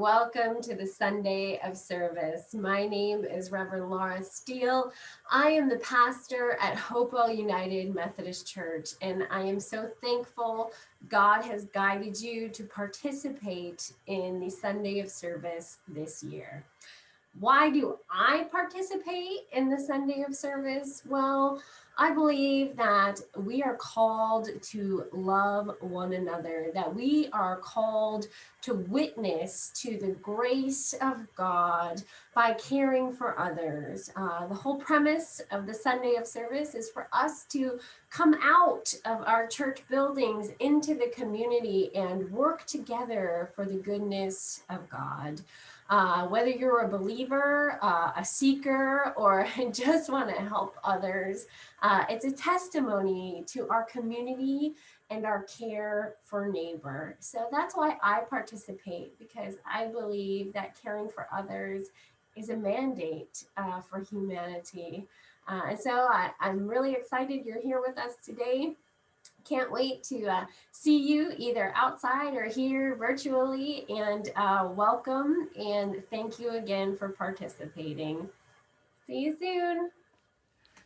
welcome to the Sunday of Service. My name is Reverend Laura Steele. I am the pastor at Hopewell United Methodist Church, and I am so thankful God has guided you to participate in the Sunday of Service this year. Why do I participate in the Sunday of Service? Well, I believe that we are called to love one another, that we are called to witness to the grace of God by caring for others. The whole premise of the Sunday of Service is for us to come out of our church buildings into the community and work together for the goodness of God. Whether you're a believer, a seeker, or just want to help others, it's a testimony to our community and our care for neighbor. So that's why I participate, because I believe that caring for others is a mandate for humanity. And so I'm really excited you're here with us today. Can't wait to see you either outside or here virtually, and welcome and thank you again for participating. See you soon.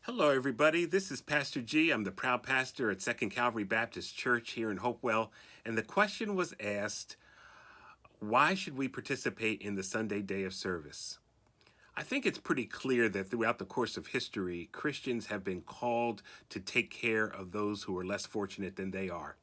Hello, everybody. This is Pastor G. I'm the proud pastor at Second Calvary Baptist Church here in Hopewell. And the question was asked, why should we participate in the Sunday day of service? I think it's pretty clear that throughout the course of history, Christians have been called to take care of those who are less fortunate than they are.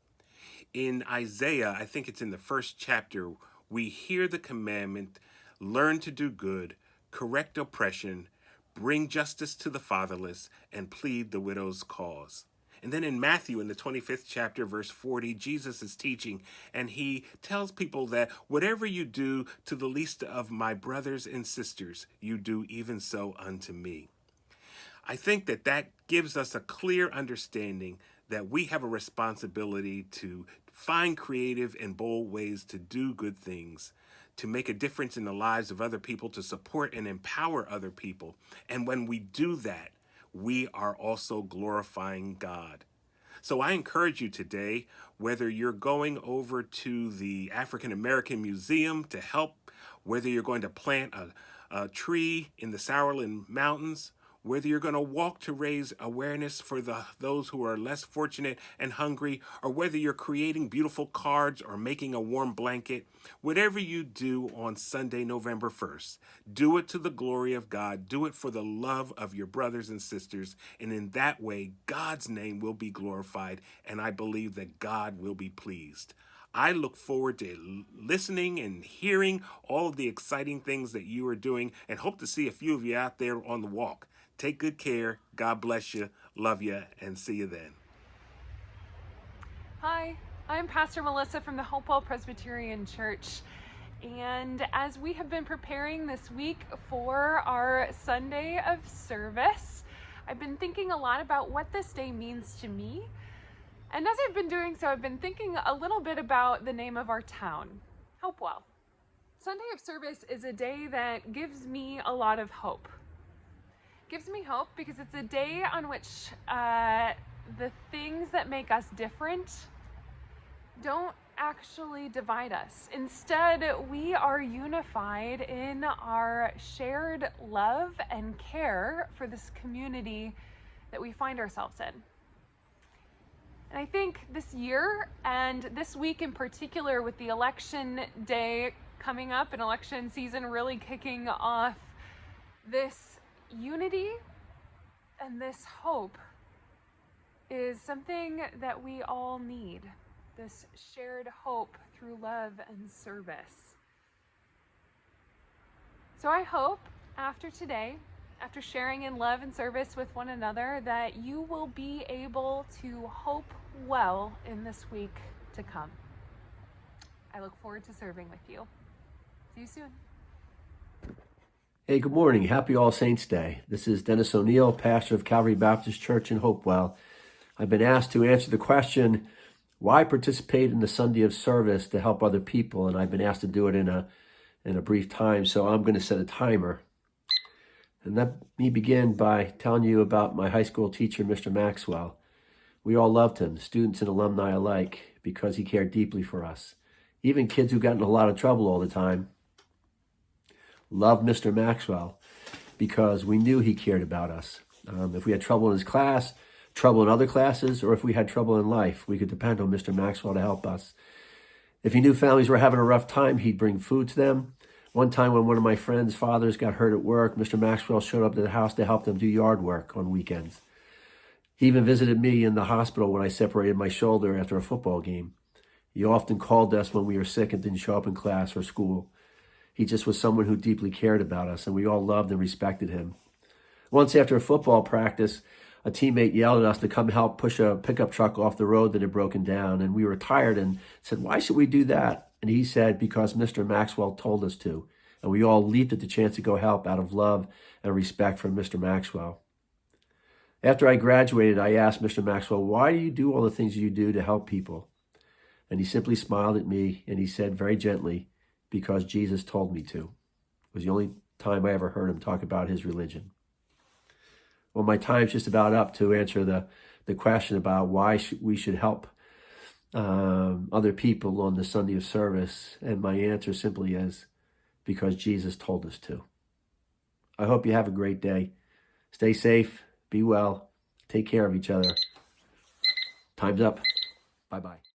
In Isaiah, I think it's in the first chapter, we hear the commandment, learn to do good, correct oppression, bring justice to the fatherless, and plead the widow's cause. And then in Matthew, in the 25th chapter, verse 40, Jesus is teaching, and he tells people that whatever you do to the least of my brothers and sisters, you do even so unto me. I think that gives us a clear understanding that we have a responsibility to find creative and bold ways to do good things, to make a difference in the lives of other people, to support and empower other people. And when we do that, we are also glorifying God. So I encourage you today, whether you're going over to the African American Museum to help, whether you're going to plant a tree in the Sauerland Mountains, whether you're going to walk to raise awareness for those who are less fortunate and hungry, or whether you're creating beautiful cards or making a warm blanket, whatever you do on Sunday, November 1st, do it to the glory of God. Do it for the love of your brothers and sisters. And in that way, God's name will be glorified. And I believe that God will be pleased. I look forward to listening and hearing all of the exciting things that you are doing, and hope to see a few of you out there on the walk. Take good care. God bless you. Love you. And see you then. Hi, I'm Pastor Melissa from the Hopewell Presbyterian Church. And as we have been preparing this week for our Sunday of service, I've been thinking a lot about what this day means to me. And as I've been doing so, I've been thinking a little bit about the name of our town, Hopewell. Sunday of service is a day that gives me a lot of hope. Gives me hope because it's a day on which the things that make us different don't actually divide us. Instead, we are unified in our shared love and care for this community that we find ourselves in. And I think this year, and this week in particular, with the election day coming up and election season really kicking off, this unity and this hope is something that we all need. This shared hope through love and service. So I hope after today, after sharing in love and service with one another, that you will be able to hope well in this week to come. I look forward to serving with you. See you soon. Hey, good morning. Happy All Saints Day. This is Dennis O'Neill, pastor of Calvary Baptist Church in Hopewell. I've been asked to answer the question, why participate in the Sunday of service to help other people? And I've been asked to do it in a brief time, so I'm going to set a timer. And let me begin by telling you about my high school teacher, Mr. Maxwell. We all loved him, students and alumni alike, because he cared deeply for us. Even kids who got in a lot of trouble all the time. loved Mr. Maxwell because we knew he cared about us. If we had trouble in his class, trouble in other classes, or if we had trouble in life, we could depend on Mr. Maxwell to help us. If he knew families were having a rough time, he'd bring food to them. One time when one of my friends' fathers got hurt at work, Mr. Maxwell showed up to the house to help them do yard work on weekends. He even visited me in the hospital when I separated my shoulder after a football game. He often called us when we were sick and didn't show up in class or school. He just was someone who deeply cared about us, and we all loved and respected him. Once after a football practice, a teammate yelled at us to come help push a pickup truck off the road that had broken down, and we were tired and said, "Why should we do that?" And he said, "Because Mr. Maxwell told us to." And we all leaped at the chance to go help out of love and respect for Mr. Maxwell. After I graduated, I asked Mr. Maxwell, "Why do you do all the things you do to help people?" And he simply smiled at me and he said very gently, "Because Jesus told me to." It was the only time I ever heard him talk about his religion. Well, my time's just about up to answer the question about why we should help other people on the Sunday of service. And my answer simply is, because Jesus told us to. I hope you have a great day. Stay safe, be well, take care of each other. Time's up. Bye-bye.